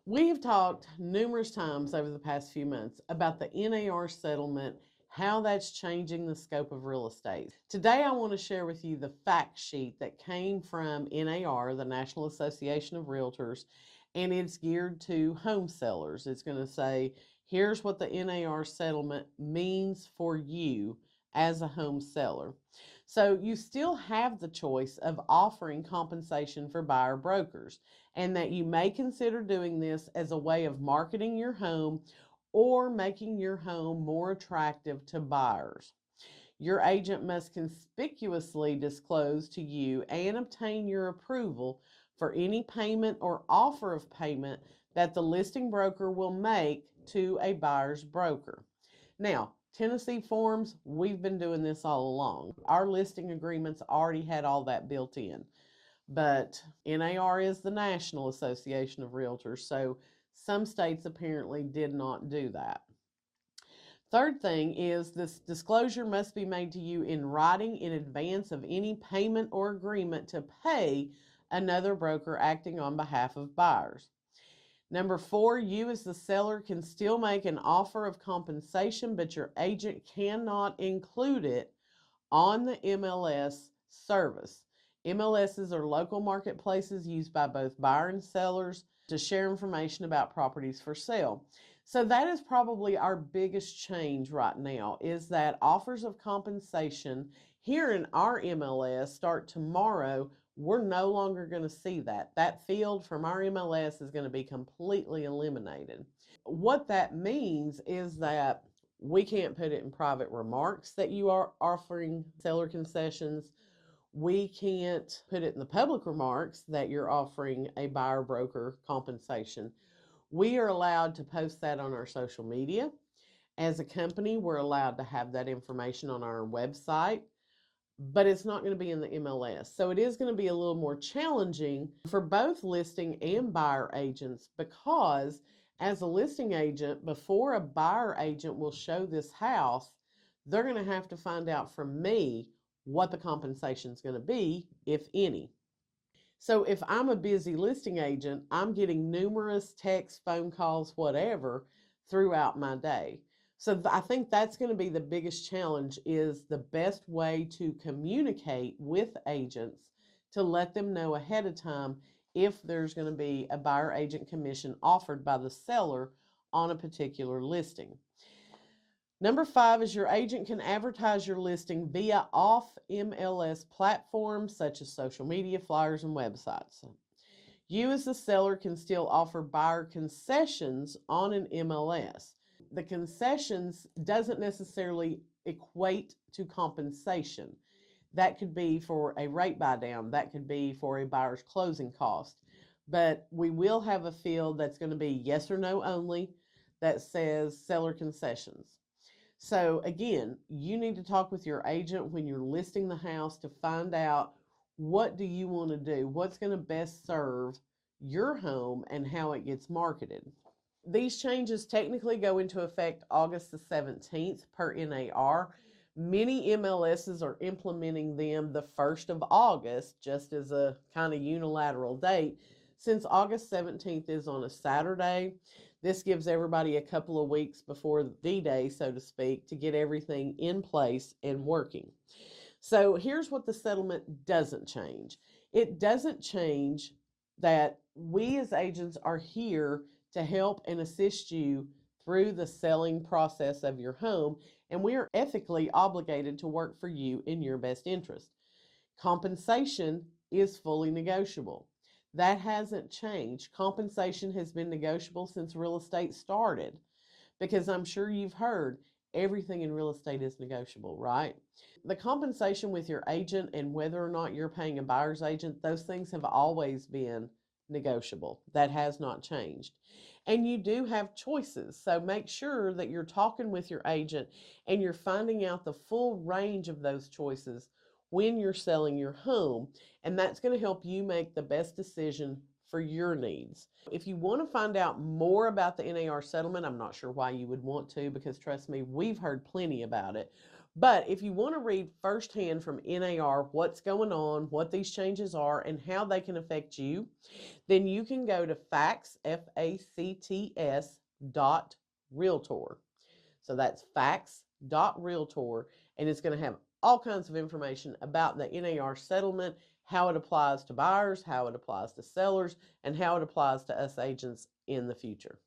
We have talked numerous times over the past few months about the NAR settlement, how that's changing the scope of real estate. Today, I want to share with you the fact sheet that came from NAR, the National Association of Realtors, and it's geared to home sellers. It's going to say, here's what the NAR settlement means for you as a home seller. So you still have the choice of offering compensation for buyer brokers, and that you may consider doing this as a way of marketing your home or making your home more attractive to buyers. Your agent must conspicuously disclose to you and obtain your approval for any payment or offer of payment that the listing broker will make to a buyer's broker. Now, Tennessee forms, we've been doing this all along. Our listing agreements already had all that built in. But NAR is the National Association of Realtors, so some states apparently did not do that. Third thing is this disclosure must be made to you in writing in advance of any payment or agreement to pay another broker acting on behalf of buyers. Number 4, you as the seller can still make an offer of compensation, but your agent cannot include it on the MLS service. MLSs are local marketplaces used by both buyer and sellers to share information about properties for sale. So that is probably our biggest change right now, is that offers of compensation here in our MLS start tomorrow. We're no longer going to see that. That field from our MLS is going to be completely eliminated. What that means is that we can't put it in private remarks that you are offering seller concessions. We can't put it in the public remarks that you're offering a buyer broker compensation. We are allowed to post that on our social media. As a company, we're allowed to have that information on our website, but it's not going to be in the MLS. So it is going to be a little more challenging for both listing and buyer agents, because as a listing agent, before a buyer agent will show this house, they're going to have to find out from me what the compensation is going to be, if any. So if I'm a busy listing agent, I'm getting numerous texts, phone calls, whatever, throughout my day. So I think that's going to be the biggest challenge, is the best way to communicate with agents to let them know ahead of time if there's going to be a buyer agent commission offered by the seller on a particular listing. Number 5 is your agent can advertise your listing via off-MLS platforms such as social media, flyers, and websites. You as the seller can still offer buyer concessions on an MLS. The concessions doesn't necessarily equate to compensation. That could be for a rate buy down. That could be for a buyer's closing cost. But we will have a field that's going to be yes or no only that says seller concessions. So again, you need to talk with your agent when you're listing the house to find out, what do you want to do? What's going to best serve your home and how it gets marketed? These changes technically go into effect August the 17th per NAR. Many MLSs are implementing them the 1st of August, just as a kind of unilateral date. Since August 17th is on a Saturday, this gives everybody a couple of weeks before D-Day, so to speak, to get everything in place and working. So here's what the settlement doesn't change. It doesn't change that we as agents are here to help and assist you through the selling process of your home, and we are ethically obligated to work for you in your best interest. Compensation is fully negotiable. That hasn't changed. Compensation has been negotiable since real estate started, because I'm sure you've heard everything in real estate is negotiable, right? The compensation with your agent and whether or not you're paying a buyer's agent, those things have always been negotiable. That has not changed. And you do have choices. So make sure that you're talking with your agent and you're finding out the full range of those choices when you're selling your home. And that's going to help you make the best decision for your needs. If you want to find out more about the NAR settlement, I'm not sure why you would want to, because trust me, we've heard plenty about it. But if you want to read firsthand from NAR what's going on, what these changes are, and how they can affect you, then you can go to facts, F-A-C-T-S, .realtor. So that's facts.realtor, and it's going to have all kinds of information about the NAR settlement, how it applies to buyers, how it applies to sellers, and how it applies to us agents in the future.